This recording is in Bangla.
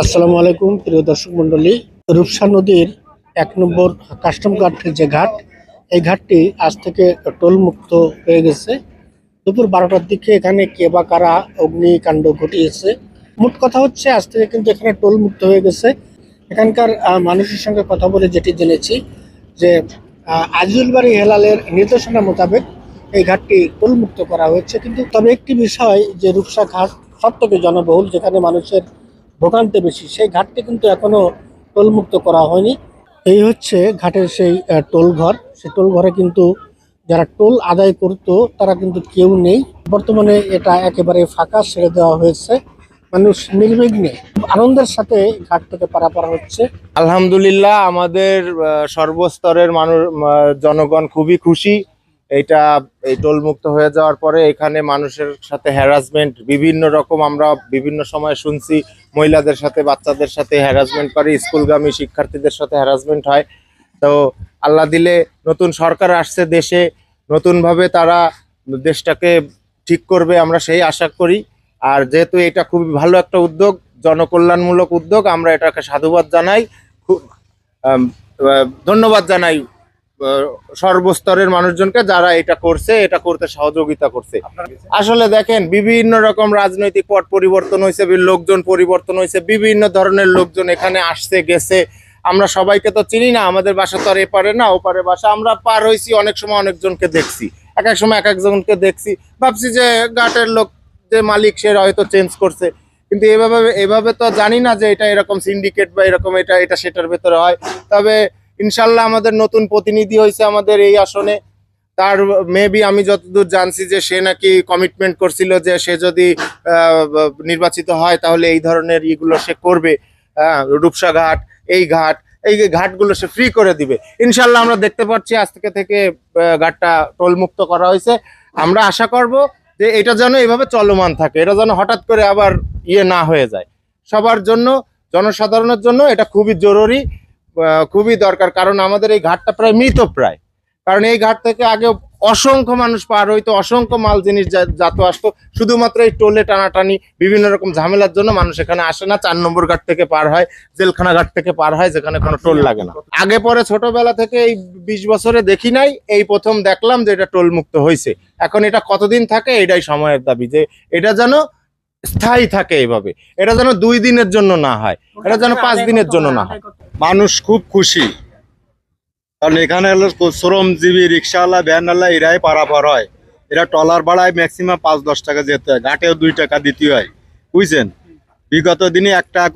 আসসালামু আলাইকুম প্রিয় দর্শক মন্ডলী। রূপসা নদীর ১ নম্বর কাস্টম ঘাট যে ঘাট, এই ঘাটটি আজ থেকে টোল মুক্ত হয়ে গেছে। দুপুর ১২টার দিকে এখানে কে বা কারা অগ্নিকাণ্ড ঘটিয়েছে। মোট কথা হচ্ছে আজ থেকে কিন্তু এখানে টোল মুক্ত হয়ে গেছে। এখানকার মানুষের সঙ্গে কথা বলে যেটি জেনেছি যে আজিজুল বাড়ি হেলালের নির্দেশনা মোতাবেক এই ঘাটটি টোল মুক্ত করা হয়েছে। কিন্তু তবে একটি বিষয় যে রূপসা ঘাট সবথেকে জনবহুল, যেখানে মানুষের ভোগান্তি বেশি, সেই ঘাটটি কিন্তু এখনো টোল মুক্ত করা হয়নি। এই হচ্ছে ঘাটের সেই টোল ঘর। সেই টোল ঘরে কিন্তু যারা টোল আদায় করতো তারা কিন্তু কেউ নেই। বর্তমানে এটা একেবারে ফাঁকা ছেড়ে দেওয়া হয়েছে। মানুষ নির্বিঘ্নে আনন্দের সাথে ঘাট থেকে পারাপার হচ্ছে। আলহামদুলিল্লাহ, আমাদের সর্বস্তরের মানুষ জনগণ খুবই খুশি। এই টোল মুক্ত হয়ে যাওয়ার পরে এখানে মানুষের সাথে হ্যারাসমেন্ট বিভিন্ন রকম আমরা বিভিন্ন সময় শুনছি, মহিলাদের সাথে বাচ্চাদের সাথে হ্যারাসমেন্ট করে, স্কুলগামী শিক্ষার্থীদের সাথে হ্যারাসমেন্ট হয়। তো আল্লাহ দিলে নতুন সরকার আসছে দেশে, নতুনভাবে তারা দেশটাকে ঠিক করবে, আমরা সেই আশা করি। আর যেহেতু এটা খুবই ভালো একটা উদ্যোগ, জনকল্যাণমূলক উদ্যোগ, আমরা এটাকে সাধুবাদ জানাই, খুব ধন্যবাদ জানাই সর্বস্তরের মানুষজনকে যারা এটা করছে, এটা করতে সহযোগিতা করছে। আসলে দেখেন, বিভিন্ন রকম রাজনৈতিক পট পরিবর্তন হয়েছে, লোকজন পরিবর্তন হয়েছে, বিভিন্ন ধরনের লোকজন এখানে আসছে গেছে। আমরা সবাইকে তো চিনি না, আমাদের বাসা তো আর এপারে না ওপারে বাসা। আমরা পার হয়েছি, অনেক সময় অনেকজনকে দেখছি, এক এক সময় এক একজনকে দেখছি, ভাবছি যে ঘাটের লোক যে মালিক সে হয়তো চেঞ্জ করছে, কিন্তু এভাবে তো জানি না যে এটা এরকম সিন্ডিকেট বা এরকম এটা সেটার ভেতরে হয়। তবে ইনশাল্লাহ আমাদের নতুন প্রতিনিধি হয়েছে আমাদের এই আসনে। তার মেবি আমি যতদূর জানছি যে সে নাকি কমিটমেন্ট করছিল যে সে যদি নির্বাচিত হয় তাহলে এই ধরনের ইগুলো সে করবে। রূপসা ঘাট, এই ঘাটগুলো সে ফ্রি করে দিবে ইনশাল্লাহ। আমরা দেখতে পাচ্ছি আজ থেকে ঘাটটা টোল মুক্ত করা হয়েছে। আমরা আশা করব যে এটা যেন এইভাবে চলমান থাকে, এটা যেন হঠাৎ করে আবার না হয়ে যায়। সবার জন্য, জনসাধারণের জন্য এটা খুবই জরুরি, খুবই দরকার। কারণ আমাদের এই ঘাটটা প্রায় মৃতপ্রায়। কারণ এই ঘাট থেকে আগে অসংখ্য মানুষ পার হইতো, অসংখ্য মাল জিনিস যাতো আসতো। শুধুমাত্র এই টোলে টানাটানি বিভিন্ন রকম ঝামেলার জন্য মানুষ এখানে আসে না। ৪ নম্বর ঘাট থেকে পার হয়, জেলখানা ঘাট থেকে পার হয়, যেখানে কোনো টোল লাগে না। আগে পরে ছোটবেলা থেকে এই ২০ বছরে দেখি নাই, এই প্রথম দেখলাম যে এটা টোল মুক্ত হয়েছে। এখন এটা কতদিন থাকে এটাই সময়ের দাবি, যে এটা যেন স্থায়ী থাকে এইভাবে, এটা যেন ২ দিনের জন্য না হয়, এটা যেন ৫ দিনের জন্য না হয়। মানুষ খুব খুশি, কারণ এখানে হলো শ্রমজীবী রিক্সাওয়ালা ভ্যানওয়ালা এরাই পারাপার হয়। এরা টলার ভাড়ায় ম্যাক্সিমাম ৫-১০ টাকা যেতে হয়, ঘাটেও ২ টাকা দিতে হয়, বুঝছেন। বিগত দিনে ১ টাকা